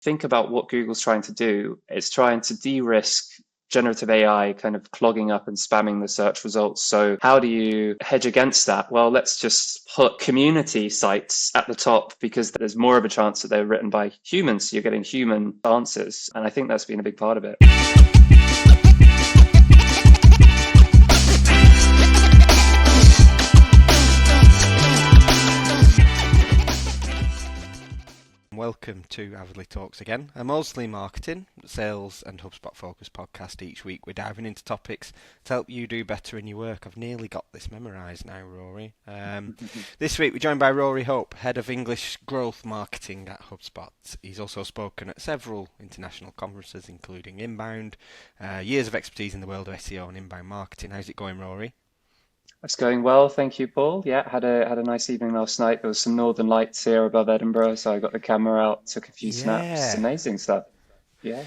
think about what Google's trying to do, it's trying to de-risk generative AI kind of clogging up and spamming the search results. So how do you hedge against that? Well, let's just put community sites at the top because there's more of a chance that they're written by humans. So you're getting human answers. And I think that's been a big part of it. Welcome to Avidly Talks again, a mostly marketing, sales and HubSpot focused podcast. Each week we're diving into topics to help you do better in your work. I've nearly got this memorised now, Rory. This week we're joined by Rory Hope, Head of English Growth Marketing at HubSpot. He's also spoken at several international conferences, including Inbound, years of expertise in the world of SEO and inbound marketing. How's it going, Rory? It's going well, thank you, Paul. Yeah, had a nice evening last night. There was some northern lights here above Edinburgh, so I got the camera out, took a few snaps. Yeah. Amazing stuff. Yeah.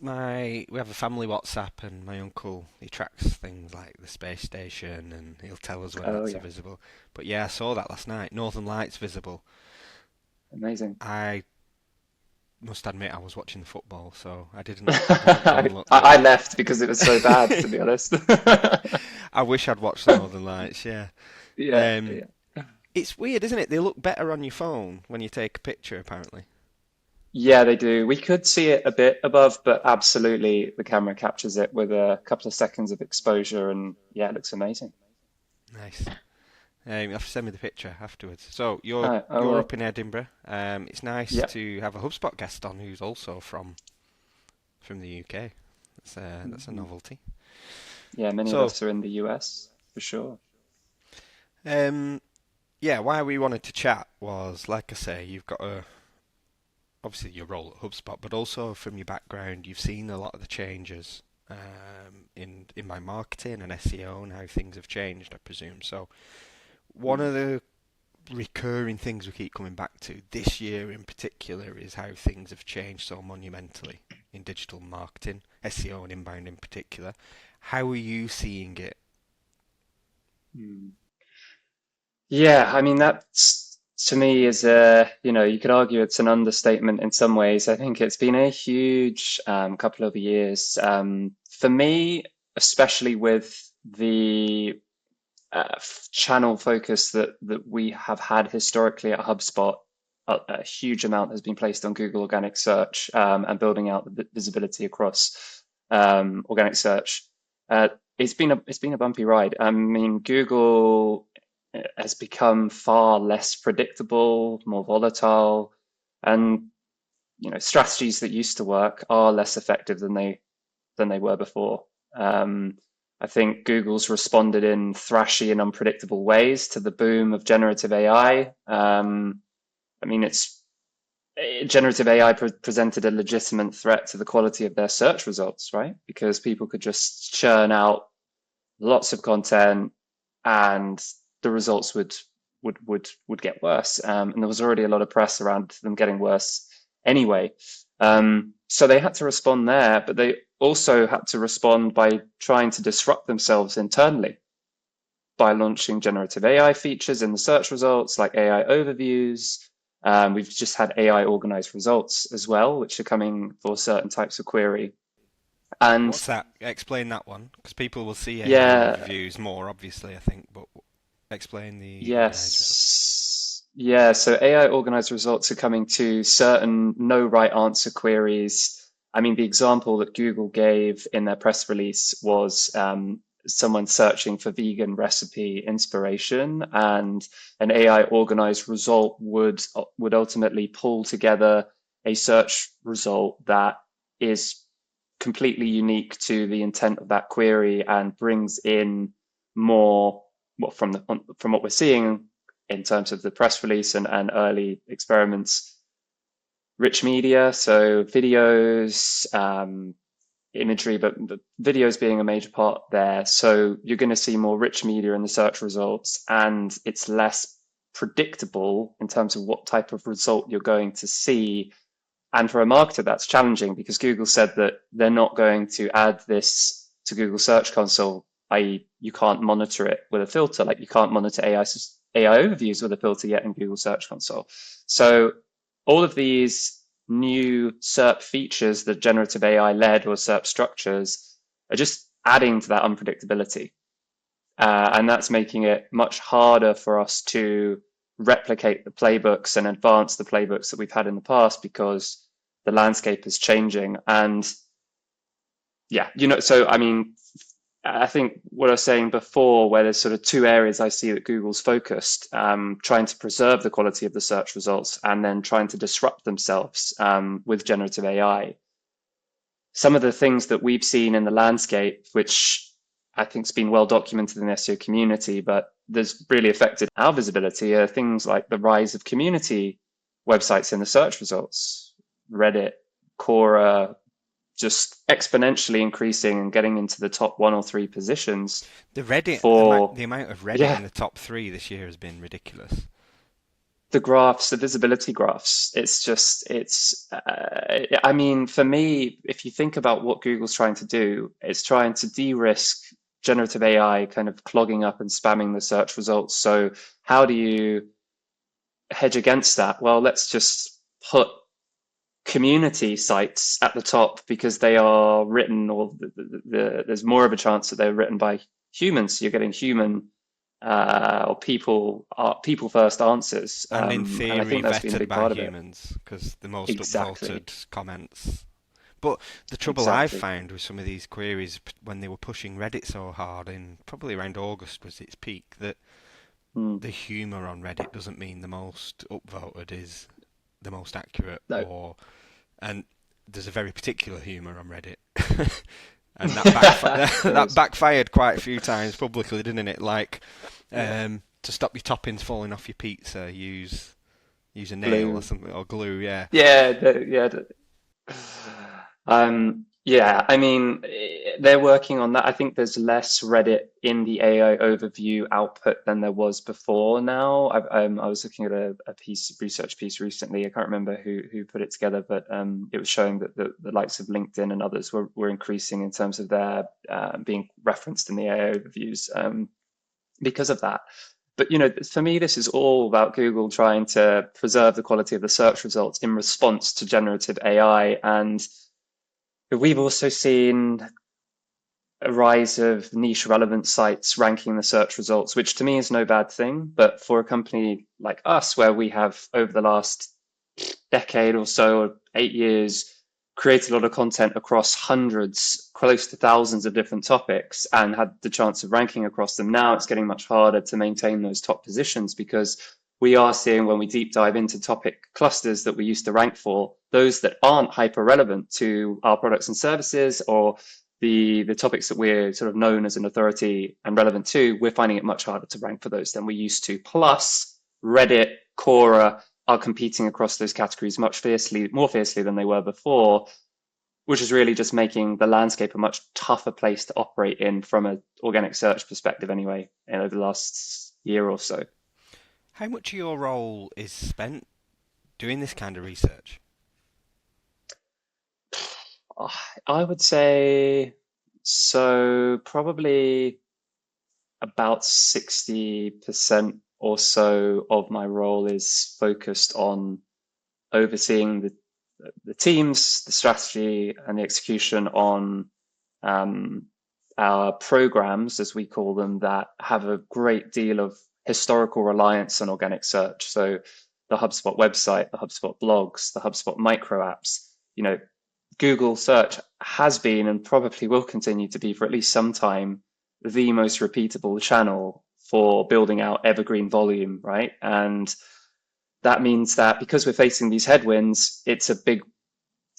We have a family WhatsApp, and my uncle, he tracks things like the space station, and he'll tell us when Oh that's yeah. visible. But yeah, I saw that last night. Northern Lights visible. Amazing. I must admit I was watching the football, so I didn't go I, and look. I But left because it was so bad, to be honest. I wish I'd watched the Northern Lights. Yeah. Yeah, Um, yeah. it's weird, isn't it? They look better on your phone when you take a picture, apparently. Yeah, they do. We could see it a bit above, but absolutely the camera captures it with a couple of seconds of exposure, and yeah, it looks amazing. Nice. You have to send me the picture afterwards. So you're Oh you're well. up in Edinburgh. It's nice Yeah. to have a HubSpot guest on who's also from the UK. That's a Mhm. novelty. Yeah, many of So us are in the US for sure. um, yeah, why we wanted to chat was, like I say, you've got obviously your role at HubSpot, but also from your background, you've seen a lot of the changes in my marketing and SEO and how things have changed, I presume. So one Mm. of the recurring things we keep coming back to this year in particular is how things have changed so monumentally in digital marketing, SEO and inbound in particular. How are you seeing it? Mm. Yeah, I mean that's to me is you could argue it's an understatement in some ways. I think it's been a huge couple of years for me, especially with the channel focus that we have had historically at HubSpot. A huge amount has been placed on Google organic search and building out the visibility across organic search. Uh, it's been a bumpy ride. I mean, Google has become far less predictable, more volatile, and strategies that used to work are less effective than they were before. Um, I think Google's responded in thrashy and unpredictable ways to the boom of generative AI. I mean, it's generative AI presented a legitimate threat to the quality of their search results, right? Because people could just churn out lots of content, and the results would get worse. And there was already a lot of press around them getting worse anyway. So they had to respond there, but they also had to respond by trying to disrupt themselves internally by launching generative AI features in the search results, like AI overviews. We've just had AI organized results as well, which are coming for certain types of query. And What's that? Explain that one, because people will see AI yeah, overviews more, obviously, I think, but explain the organized results. yes. Yeah, so AI organized results are coming to certain no right answer queries. I mean, the example that Google gave in their press release was someone searching for vegan recipe inspiration, and an AI organized result would ultimately pull together a search result that is completely unique to the intent of that query and brings in more from what we're seeing in terms of the press release and early experiments, rich media, so videos, imagery, but videos being a major part there. So you're going to see more rich media in the search results, and it's less predictable in terms of what type of result you're going to see. And for a marketer, that's challenging because Google said that they're not going to add this to Google Search Console, i.e., you can't monitor it with a filter, like you can't monitor AI overviews with a filter yet in Google Search Console. So all of these new SERP features, the generative AI led or SERP structures, are just adding to that unpredictability. And that's making it much harder for us to replicate the playbooks and advance the playbooks that we've had in the past because the landscape is changing. And yeah, so I mean, I think what I was saying before, where there's sort of two areas I see that Google's focused, trying to preserve the quality of the search results and then trying to disrupt themselves with generative AI. Some of the things that we've seen in the landscape, which I think has been well documented in the SEO community, but there's really affected our visibility, are things like the rise of community websites in the search results, Reddit, Quora, just exponentially increasing and getting into the top 1 or 3 positions The Reddit, for, the amount of Reddit yeah, in the top 3 this year has been ridiculous. the graphs, the visibility graphs. It's just, I mean, for me, if you think about what Google's trying to do, it's trying to de-risk generative AI kind of clogging up and spamming the search results. So how do you hedge against that? Well, let's just put community sites at the top because they are written, or there's more of a chance that they're written by humans. So you're getting human or people first answers, And in and I theory, think that's been a vetted big by part of it. humans, because the most Exactly, upvoted comments. But the trouble I've exactly. found with some of these queries when they were pushing Reddit so hard in probably around August was its peak, that Mm. the humour on Reddit doesn't mean the most upvoted is the most accurate, No, or and there's a very particular humour on Reddit, and there that is. backfired quite a few times publicly, didn't it? Like, Yeah, to stop your toppings falling off your pizza, use a nail or glue. something, or glue. Yeah, Yeah, yeah. Yeah, I mean, they're working on that. I think there's less Reddit in the AI overview output than there was before now. I was looking at a research piece recently. I can't remember who put it together, but it was showing that the likes of LinkedIn and others were increasing in terms of their being referenced in the AI overviews because of that. But for me, this is all about Google trying to preserve the quality of the search results in response to generative AI. And we've also seen a rise of niche relevant sites ranking the search results, which to me is no bad thing. But for a company like us, where we have over the last decade or so, or 8 years, created a lot of content across hundreds, close to thousands of different topics and had the chance of ranking across them. Now it's getting much harder to maintain those top positions because we are seeing, when we deep dive into topic clusters that we used to rank for, those that aren't hyper relevant to our products and services, or the topics that we're sort of known as an authority and relevant to, we're finding it much harder to rank for those than we used to. Plus, Reddit, Quora are competing across those categories more fiercely than they were before, which is really just making the landscape a much tougher place to operate in from an organic search perspective anyway, over the last year or so. how much of your role is spent doing this kind of research? I would say so, probably about 60% or so of my role is focused on overseeing the teams, the strategy, and the execution on um, our programs, as we call them, that have a great deal of historical reliance on organic search. So the HubSpot website, the HubSpot blogs, the HubSpot micro apps. Google search has been and probably will continue to be for at least some time the most repeatable channel for building out evergreen volume, right? And that means that because we're facing these headwinds, it's a big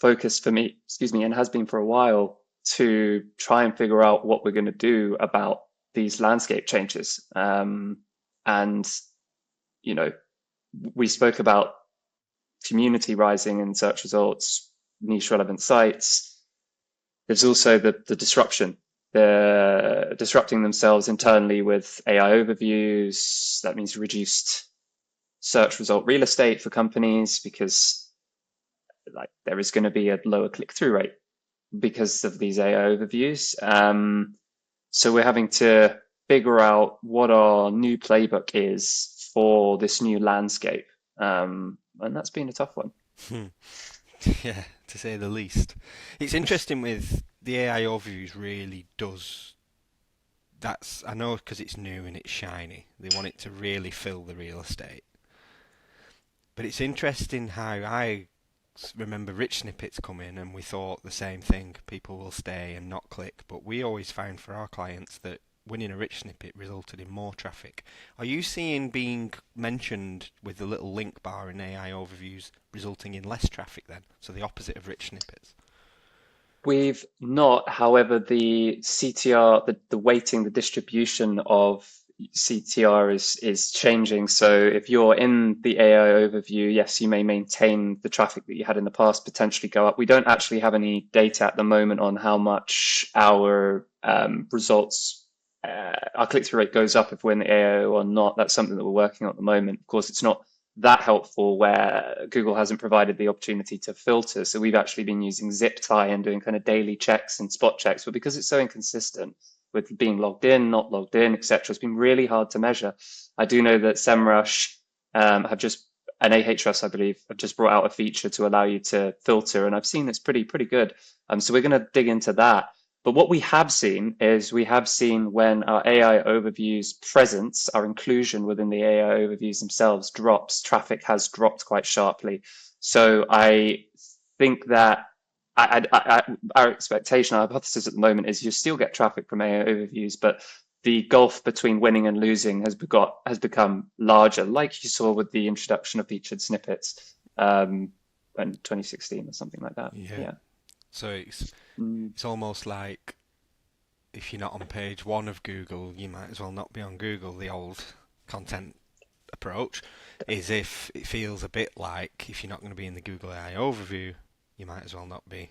focus for me, excuse me, and has been for a while, to try and figure out what we're going to do about these landscape changes. And, you know, we spoke about community rising in search results, niche relevant sites. There's also the disruption. They're disrupting themselves internally with AI overviews. That means reduced search result real estate for companies because like there is going to be a lower click through rate because of these AI overviews. So we're having to figure out what our new playbook is for this new landscape. And that's been a tough one. Yeah, to say the least. It's interesting with the AI overviews really does that's I know because it's new and it's shiny. They want it to really fill the real estate. But it's interesting how I remember rich snippets come in and we thought the same thing. People will stay and not click. But we always found for our clients that winning a rich snippet resulted in more traffic. Are you seeing being mentioned with the little link bar in AI overviews resulting in less traffic then? So the opposite of rich snippets. We've not, however, the CTR, the weighting, the distribution of CTR is changing. So if you're in the AI overview, yes, you may maintain the traffic that you had in the past, potentially go up. We don't actually have any data at the moment on how much our results, our click-through rate goes up if we're in the AI or not. That's something that we're working on at the moment. Of course, it's not that helpful where Google hasn't provided the opportunity to filter. So we've actually been using zip tie and doing kind of daily checks and spot checks. But because it's so inconsistent with being logged in, not logged in, etc., it's been really hard to measure. I do know that SEMrush have just and Ahrefs, I believe, have just brought out a feature to allow you to filter, and I've seen it's pretty good. So we're going to dig into that. But what we have seen is we have seen when our AI overviews presence, our inclusion within the AI overviews themselves drops, traffic has dropped quite sharply. So I think that our expectation, our hypothesis at the moment is you still get traffic from AI overviews, but the gulf between winning and losing has become larger, like you saw with the introduction of featured snippets in 2016 or something like that. Yeah. Yeah. So Mm. it's almost like if you're not on page one of Google, you might as well not be on Google. The old content approach is if it feels a bit like if you're not going to be in the Google AI overview, you might as well not be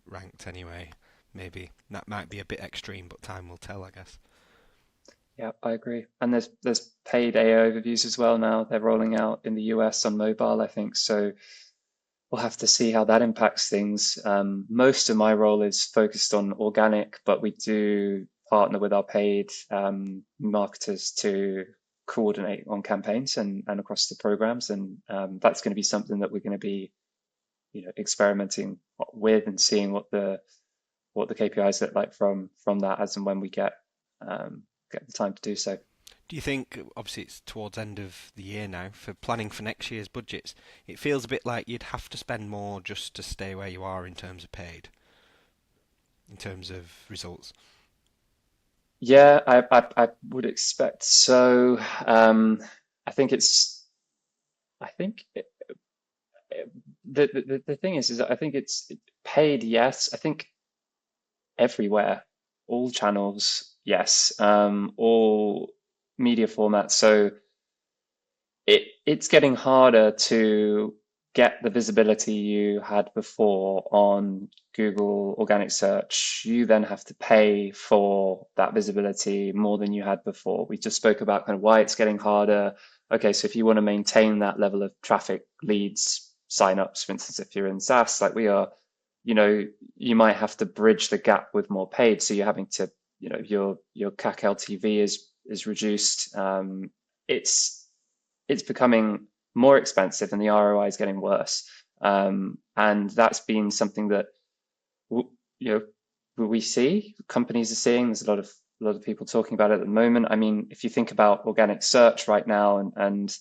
ranked anyway. Maybe that might be a bit extreme, but time will tell, I guess. Yeah, I agree. And there's paid AI overviews as well now. They're rolling out in the US on mobile, I think. So we'll have to see how that impacts things. Most of my role is focused on organic, but we do partner with our paid marketers to coordinate on campaigns and across the programs. And that's going to be something that we're going to be, experimenting with and seeing what the KPIs look like from that as and when we get the time to do so. Do you think, obviously it's towards end of the year now, for planning for next year's budgets, it feels a bit like you'd have to spend more just to stay where you are in terms of paid, in terms of results? Yeah, I would expect so. I think it's I think the thing is that I think it's paid, yes. I think everywhere, all channels, yes, all media formats. So it's getting harder to get the visibility you had before on Google organic search. You then have to pay for that visibility more than you had before. We just spoke about kind of why it's getting harder. Okay, so if you want to maintain that level of traffic, leads, signups, for instance, if you're in SaaS like we are, you know, you might have to bridge the gap with more paid. So you're having to, your CAC LTV is reduced. It's it's becoming more expensive and the ROI is getting worse. And that's been something that you we see companies are seeing. There's a lot of people talking about it at the moment. I mean, if you think about organic search right now and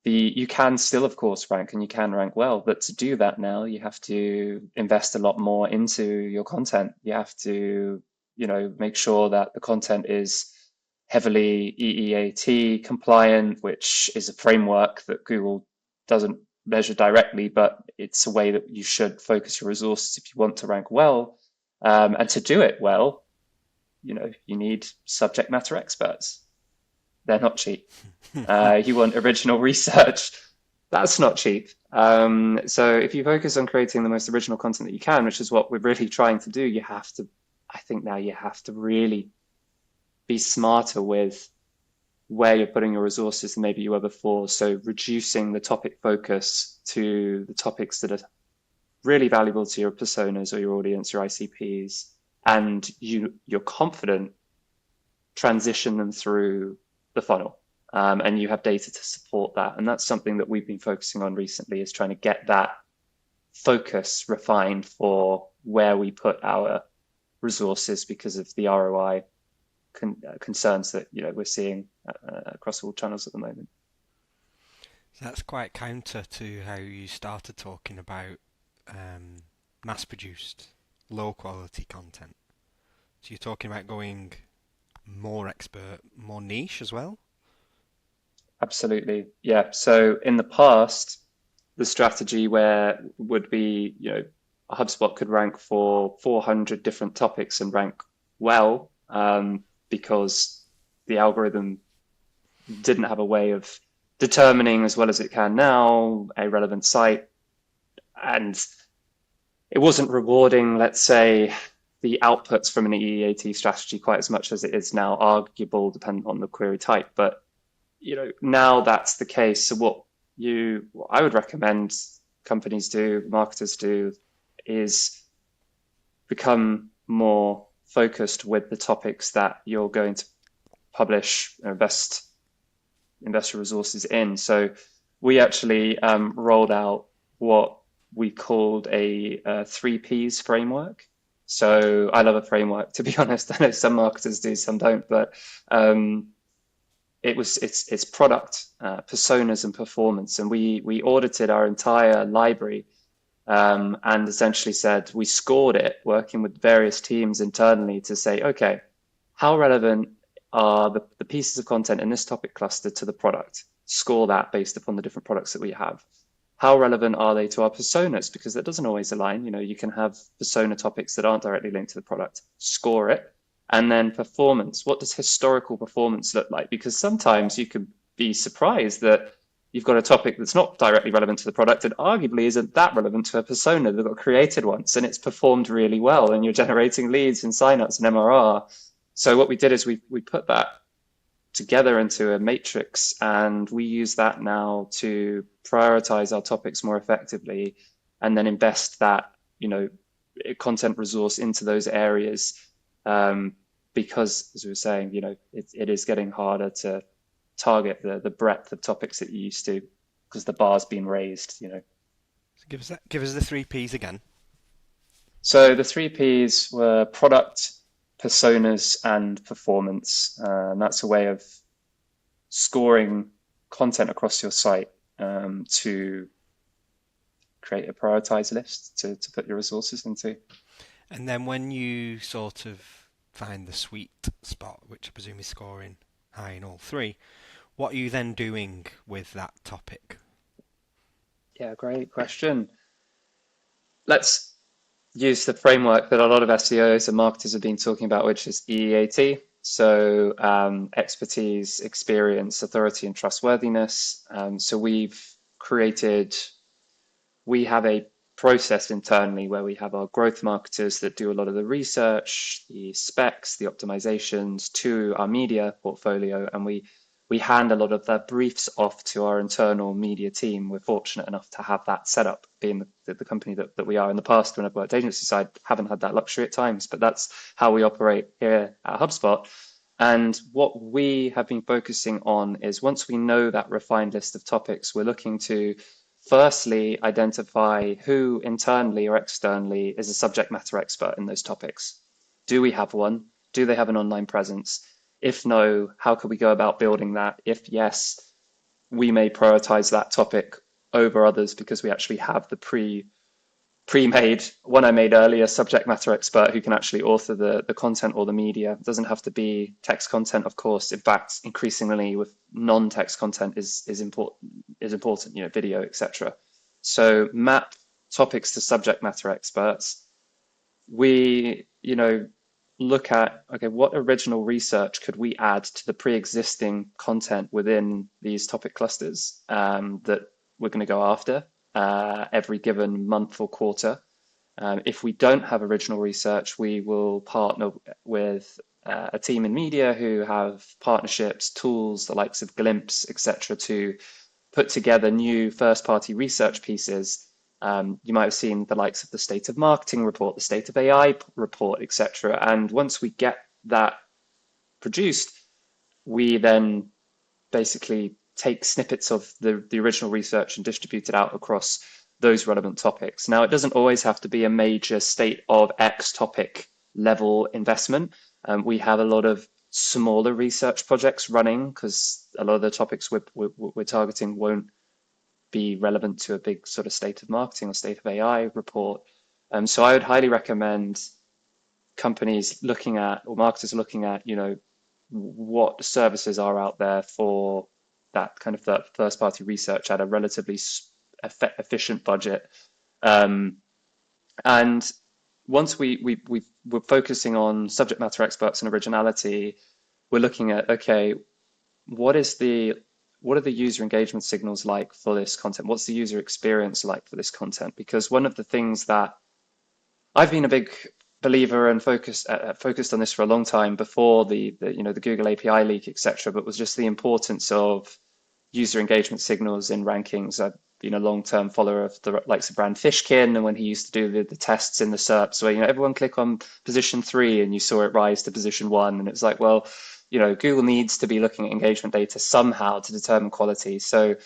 you can still, of course, rank and you can rank well, but to do that now, you have to invest a lot more into your content. You have to, make sure that the content is heavily EEAT compliant, which is a framework that Google doesn't measure directly, but it's a way that you should focus your resources if you want to rank well. And to do it well, you need subject matter experts. They're not cheap. You want original research. That's not cheap. So if you focus on creating the most original content that you can, which is what we're really trying to do, I think now you have to really be smarter with where you're putting your resources than maybe you were before. So reducing the topic focus to the topics that are really valuable to your personas or your audience, your ICPs, and you're confident transition them through the funnel. And you have data to support that. And that's something that we've been focusing on recently is trying to get that focus refined for where we put our resources because of the ROI concerns that we're seeing across all channels at the moment. So that's quite counter to how you started talking about mass-produced, low-quality content. So you're talking about going more expert, more niche as well? Absolutely. Yeah. So in the past, the strategy where would be, HubSpot could rank for 400 different topics and rank well, because the algorithm didn't have a way of determining as well as it can now a relevant site. And it wasn't rewarding, let's say, the outputs from an EEAT strategy quite as much as it is now, arguable depending on the query type. But now that's the case. So what I would recommend companies do, marketers do, is become more focused with the topics that you're going to publish or invest your resources in. So we actually rolled out what we called a 3Ps framework. So I love a framework, to be honest. I know some marketers do, some don't, but it's product, personas, and performance. And we audited our entire library, and essentially said we scored it working with various teams internally to say, okay, how relevant are the pieces of content in this topic cluster to the product? Score that based upon the different products that we have. How relevant are they to our personas? Because that doesn't always align. You can have persona topics that aren't directly linked to the product. Score it. And then performance. What does historical performance look like? Because sometimes you could be surprised that you've got a topic that's not directly relevant to the product and arguably isn't that relevant to a persona that got created once and it's performed really well and you're generating leads and signups and MRR. So what we did is we put that together into a matrix, and we use that now to prioritize our topics more effectively and then invest that content resource into those areas, because as we were saying, it is getting harder to target the breadth of topics that you used to, because the bar's been raised. So give us the 3Ps again. So the 3Ps were product, personas, and performance. And that's a way of scoring content across your site, to create a prioritized list to put your resources into. And then when you sort of find the sweet spot, which I presume is scoring high in all three, what are you then doing with that topic? Yeah, great question. Let's use the framework that a lot of SEOs and marketers have been talking about, which is EEAT. So expertise, experience, authority, and trustworthiness. So we have a process internally where we have our growth marketers that do a lot of the research, the specs, the optimizations to our media portfolio, and we hand a lot of the briefs off to our internal media team. We're fortunate enough to have that set up, being the company that we are. In the past, when I've worked agency side, haven't had that luxury at times, but that's how we operate here at HubSpot. And what we have been focusing on is, once we know that refined list of topics, we're looking to firstly identify who internally or externally is a subject matter expert in those topics. Do we have one? Do they have an online presence? If no, how could we go about building that? If yes, we may prioritize that topic over others because we actually have the pre-made one I made earlier, subject matter expert who can actually author the content or the media. It doesn't have to be text content, of course. In fact, increasingly with non-text content is important, video, etc. So map topics to subject matter experts. We, look at, okay, what original research could we add to the pre-existing content within these topic clusters, that we're going to go after every given month or quarter. If we don't have original research, we will partner with a team in media who have partnerships, tools, the likes of Glimpse, etc., to put together new first-party research pieces. You might have seen the likes of the State of Marketing report, the State of AI report, etc. And once we get that produced, we then basically take snippets of the original research and distribute it out across those relevant topics. Now, it doesn't always have to be a major state of X topic level investment. We have a lot of smaller research projects running because a lot of the topics we're targeting won't be relevant to a big sort of state of marketing or state of AI report. So I would highly recommend companies looking at, or marketers looking at, what services are out there for that kind of that first party research at a relatively efficient budget. Um, and once we're focusing on subject matter experts and originality, we're looking at, okay, what is the what are the user engagement signals like for this content? What's the user experience like for this content? Because one of the things that I've been a big believer and focused on this for a long time before the Google API leak, etc. But was just the importance of user engagement signals in rankings. I've been a long-term follower of the likes of Brand Fishkin, and when he used to do the tests in the SERPs where everyone click on position 3 and you saw it rise to position 1, and it's like, well, Google needs to be looking at engagement data somehow to determine quality. So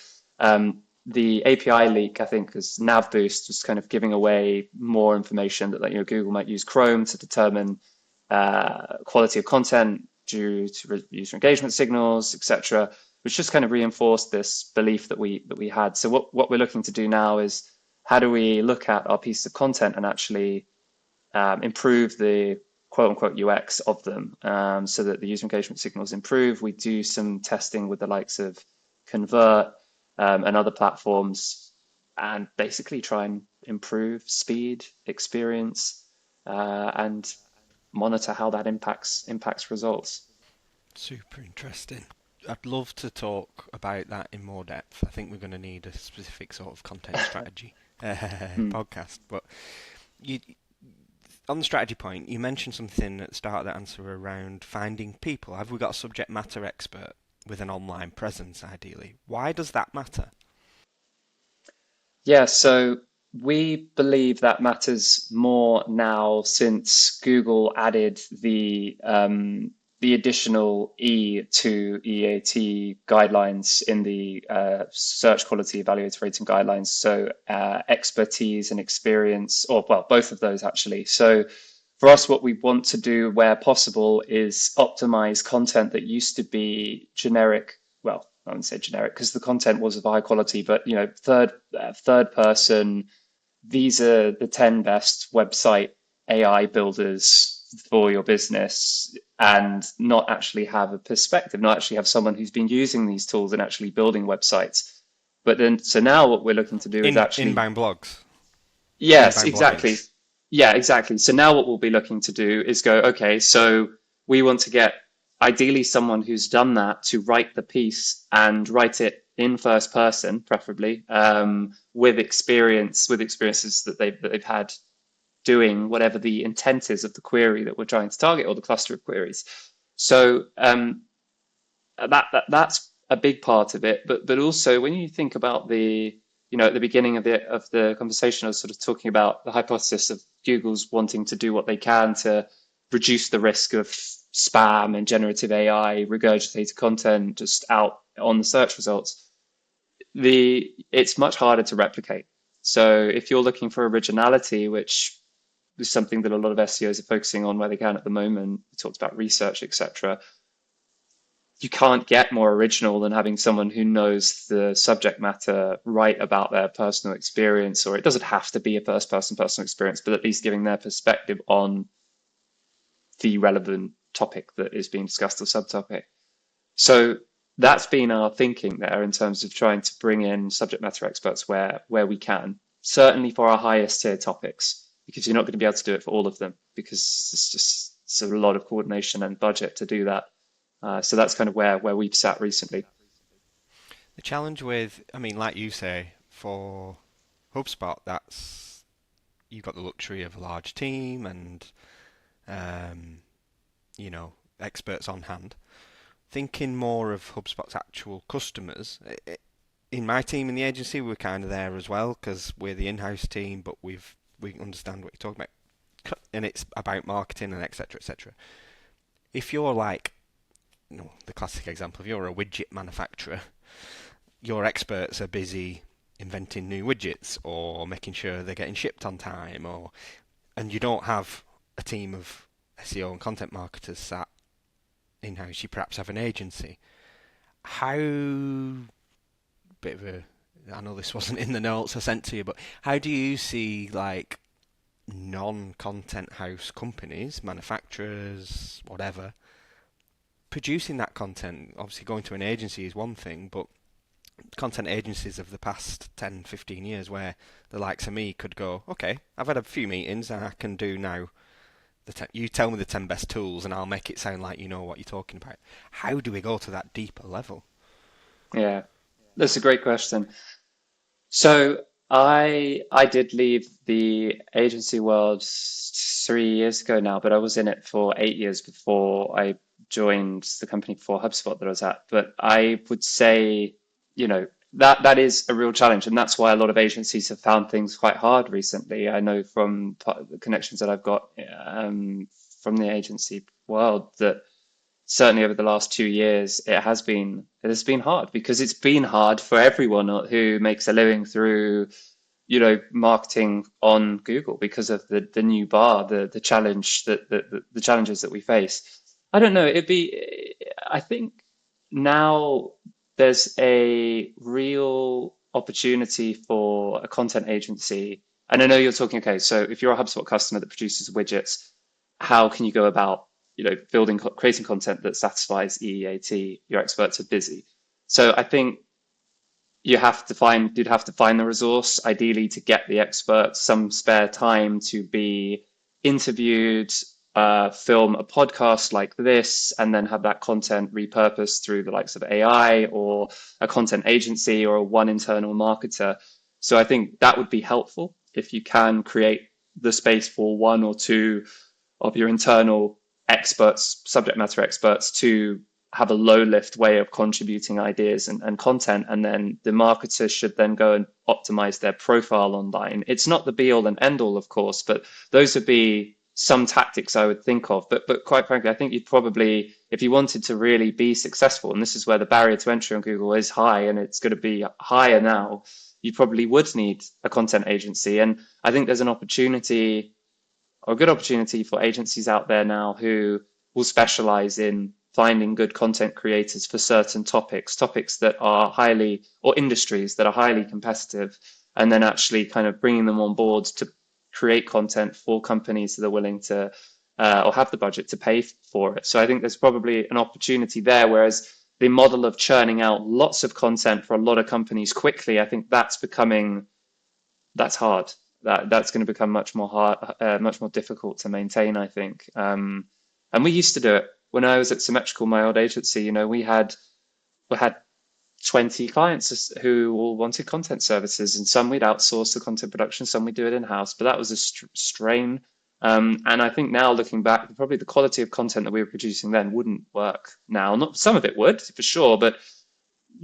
the API leak, I think, is nav boost, just kind of giving away more information that Google might use Chrome to determine quality of content due to user engagement signals, etc., which just kind of reinforced this belief that we had. So what we're looking to do now is how do we look at our piece of content and actually improve the quote unquote UX of them, so that the user engagement signals improve. We do some testing with the likes of Convert and other platforms, and basically try and improve speed, experience, and monitor how that impacts results. Super interesting. I'd love to talk about that in more depth. I think we're going to need a specific sort of content strategy Hmm. podcast. But you, on the strategy point, you mentioned something at the start of the answer around finding people. Have we got a subject matter expert with an online presence, ideally? Why does that matter? Yeah, so we believe that matters more now since Google added the additional E to EAT guidelines in the search quality evaluator rating guidelines. So expertise and experience, or well, both of those actually. So for us, what we want to do where possible is optimize content that used to be generic. Well, I wouldn't say generic because the content was of high quality, but third person. These are the 10 best website AI builders for your business, and not actually have a perspective, not actually have someone who's been using these tools and actually building websites. But then, so now what we're looking to do is In actually, inbound blogs, yes, inbound blogging. exactly. Yeah, exactly. So now what we'll be looking to do is go, okay, so we want to get ideally someone who's done that to write the piece and write it in first person, preferably, with experiences that they've had doing whatever the intent is of the query that we're trying to target, or the cluster of queries. So that's a big part of it. But also when you think about at the beginning of the conversation, I was sort of talking about the hypothesis of Google's wanting to do what they can to reduce the risk of spam and generative AI regurgitated content just out on the search results. It's much harder to replicate. So if you're looking for originality, which is something that a lot of SEOs are focusing on where they can at the moment, we talked about research, etc., you can't get more original than having someone who knows the subject matter right about their personal experience, or it doesn't have to be a first person personal experience, but at least giving their perspective on the relevant topic that is being discussed or subtopic. So that's been our thinking there in terms of trying to bring in subject matter experts where we can, certainly for our highest tier topics, because you're not going to be able to do it for all of them because it's a lot of coordination and budget to do that. So that's kind of where we've sat recently. The challenge with, I mean, like you say, for HubSpot, that's you've got the luxury of a large team and um, experts on hand. Thinking more of HubSpot's actual customers. In my team in the agency, we're kind of there as well because we're the in-house team, but we understand what you're talking about, and it's about marketing and etc. etc. If you're like, the classic example, if you're a widget manufacturer, your experts are busy inventing new widgets or making sure they're getting shipped on time, and you don't have a team of SEO and content marketers sat in-house. You perhaps have an agency. How bit of a I know this wasn't in the notes I sent to you, but how do you see like non-content house companies, manufacturers, whatever, producing that content? Obviously, going to an agency is one thing, but content agencies of the past 10, 15 years where the likes of me could go, okay, I've had a few meetings and I can do now you tell me the 10 best tools and I'll make it sound like you know what you're talking about. How do we go to that deeper level? Yeah, that's a great question. So I did leave the agency world 3 years ago now, but I was in it for 8 years before I joined the company before HubSpot that I was at. But I would say, that is a real challenge, and that's why a lot of agencies have found things quite hard recently. I know from the connections that I've got from the agency world that certainly over the last 2 years, it has been hard because it's been hard for everyone who makes a living through, marketing on Google because of the new bar, the challenge the challenges that we face. I don't know. I think now there's a real opportunity for a content agency. And I know you're talking, okay, so if you're a HubSpot customer that produces widgets, how can you go about building, creating content that satisfies EEAT? Your experts are busy. So I think you'd have to find the resource, ideally to get the experts some spare time to be interviewed, film a podcast like this, and then have that content repurposed through the likes of AI or a content agency or one internal marketer. So I think that would be helpful if you can create the space for one or two of your internal experts, subject matter experts, to have a low lift way of contributing ideas and content. And then the marketers should then go and optimize their profile online. It's not the be all and end all, of course, but those would be some tactics I would think of. But quite frankly, I think you'd probably, if you wanted to really be successful, and this is where the barrier to entry on Google is high, and it's going to be higher now, you probably would need a content agency. And I think there's an opportunity, or a good opportunity, for agencies out there now who will specialize in finding good content creators for certain topics that are highly, or industries that are highly competitive, and then actually kind of bringing them on board to create content for companies that are willing to or have the budget to pay for it. So I think there's probably an opportunity there, whereas the model of churning out lots of content for a lot of companies quickly, I think that's hard. That's going to become much more hard, much more difficult to maintain, I think. And we used to do it when I was at Symmetrical, my old agency. We had 20 clients who all wanted content services, and some we'd outsource the content production, some we do it in house. But that was a strain. And I think now looking back, probably the quality of content that we were producing then wouldn't work now. Not some of it would for sure, but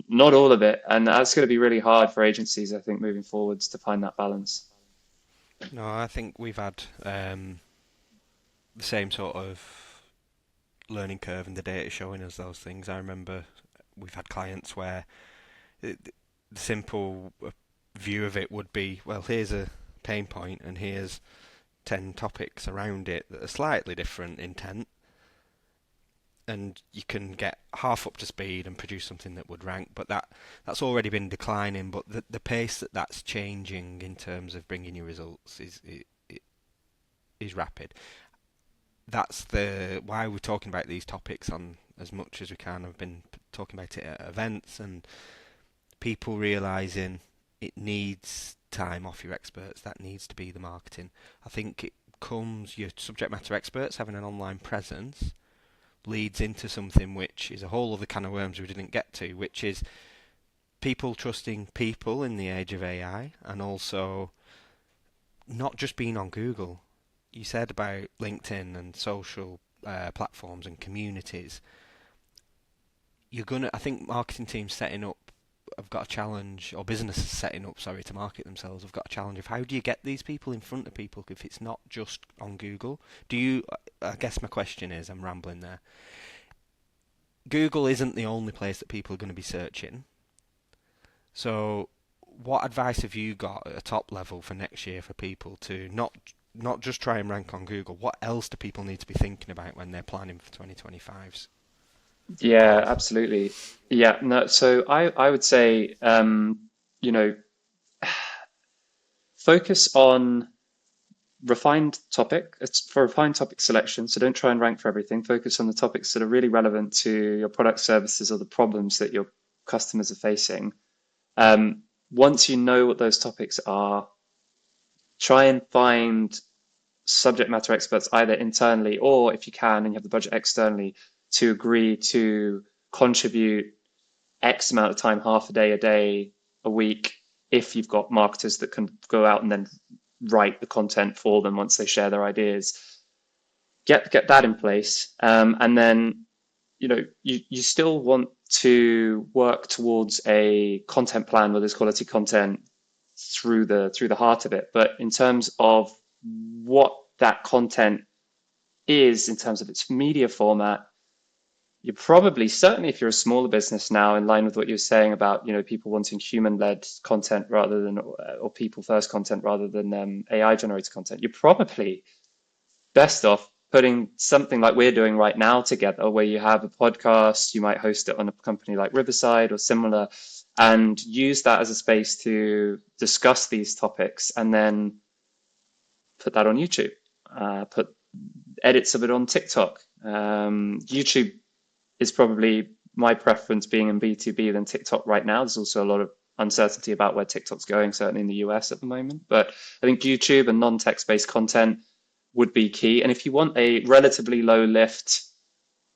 not all of it. And that's going to be really hard for agencies, I think, moving forwards to find that balance. No, I think we've had the same sort of learning curve and the data showing us those things. I remember we've had clients where the simple view of it would be, well, here's a pain point and here's 10 topics around it that are slightly different intent, and you can get half up to speed and produce something that would rank, but that's already been declining. But the pace that's changing in terms of bringing you results is rapid. That's the why we're talking about these topics on as much as we can. I've been talking about it at events, and people realizing it needs time off your experts. That needs to be the marketing. I think it comes your subject matter experts having an online presence leads into something which is a whole other can of worms we didn't get to, which is people trusting people in the age of AI, and also not just being on Google. You said about LinkedIn and social platforms and communities. I think marketing teams setting up have got a challenge, or businesses setting up, sorry, to market themselves have got a challenge of how do you get these people in front of people if it's not just on Google? I guess my question is, I'm rambling there. Google isn't the only place that people are going to be searching. So what advice have you got at a top level for next year for people to not just try and rank on Google? What else do people need to be thinking about when they're planning for 2025's Yeah, growth? absolutely. Yeah, no, so I would say, you know, focus on refined topic. It's for refined topic selection. So don't try and rank for everything. Focus on the topics that are really relevant to your product, services, or the problems that your customers are facing. Once you know what those topics are, try and find subject matter experts either internally or, if you can and you have the budget, externally, to agree to contribute X amount of time, half a day, a week, if you've got marketers that can go out and then write the content for them once they share their ideas. Get that in place, and then you still want to work towards a content plan where there's quality content through the heart of it. But in terms of what that content is, in terms of its media format, you're probably, certainly if you're a smaller business now, in line with what you're saying about people wanting human-led content rather than, or people-first content rather than AI-generated content, you're probably best off putting something like we're doing right now together, where you have a podcast, you might host it on a company like Riverside or similar, and use that as a space to discuss these topics, and then put that on YouTube, put edits of it on TikTok. YouTube is probably my preference, being in B2B, than TikTok right now. There's also a lot of uncertainty about where TikTok's going, certainly in the US at the moment. But I think YouTube and non-text based content would be key. And if you want a relatively low lift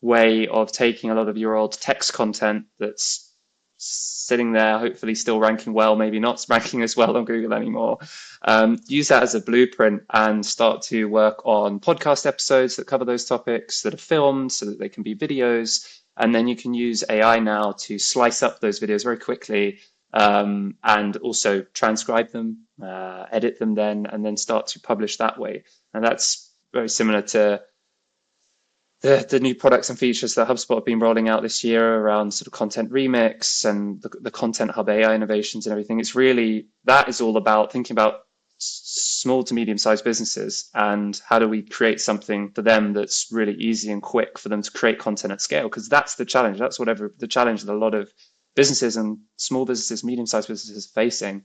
way of taking a lot of your old text content that's sitting there, hopefully still ranking well, maybe not ranking as well on Google anymore, use that as a blueprint and start to work on podcast episodes that cover those topics, that are filmed so that they can be videos. And then you can use AI now to slice up those videos very quickly, and also transcribe them, edit them then, and then start to publish that way. And that's very similar to the new products and features that HubSpot have been rolling out this year around sort of content remix and the Content Hub AI innovations and everything. It's really, that is all about thinking about small to medium sized businesses and how do we create something for them that's really easy and quick for them to create content at scale, because that's the challenge. That's whatever the challenge that a lot of businesses and small businesses, medium sized businesses are facing.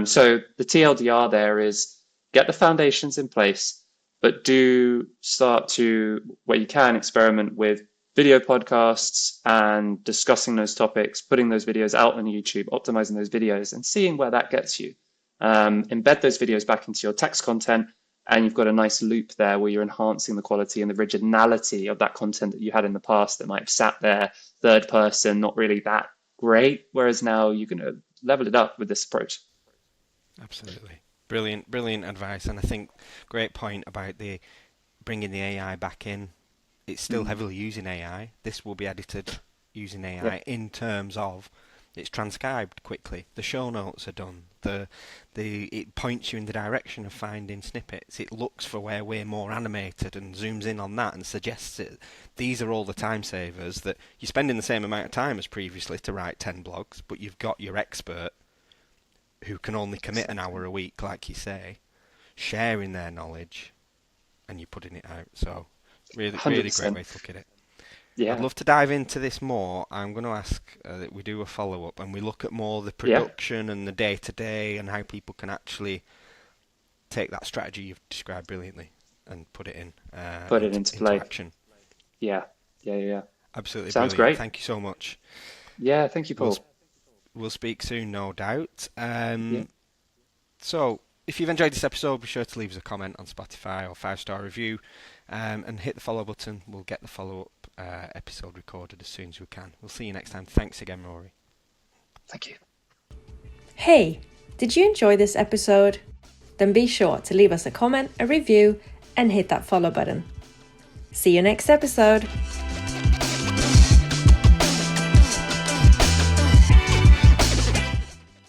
So the TLDR there is get the foundations in place, but do start to, where you can, experiment with video podcasts and discussing those topics, putting those videos out on YouTube, optimizing those videos and seeing where that gets you. Embed those videos back into your text content, and you've got a nice loop there where you're enhancing the quality and the originality of that content that you had in the past that might have sat there third person, not really that great, whereas now you're going to level it up with this approach. Absolutely. Brilliant, brilliant advice. And I think great point about the bringing the AI back in. It's still heavily using AI. This will be edited using AI Yep. in terms of it's transcribed quickly. The show notes are done. It points you in the direction of finding snippets. It looks for where we're more animated and zooms in on that and suggests it. These are all the time savers that you're spending the same amount of time as previously to write 10 blogs, but you've got your expert who can only commit an Exactly. hour a week, like you say, sharing their knowledge, and you're putting it out. So, really, really great 100%. way to look at it. I'd Yeah. love to dive into this more. I'm going to ask that we do a follow up and we look at more the Yeah. production and the day to day and how people can actually take that strategy you've described brilliantly and put it in Put it into into into play. action. Yeah. Yeah. Yeah. Absolutely Sounds brilliant. great. Thank you so much. Yeah. Thank you, We'll Paul. we'll speak soon, no doubt. Yeah. So, if you've enjoyed this episode, be sure to leave us a comment on Spotify or 5-star review, and hit the follow button. We'll get the follow-up episode recorded as soon as we can. We'll see you next time. Thanks again, Rory. Thank you. Hey, did you enjoy this episode? Then be sure to leave us a comment, a review, and hit that follow button. See you next episode.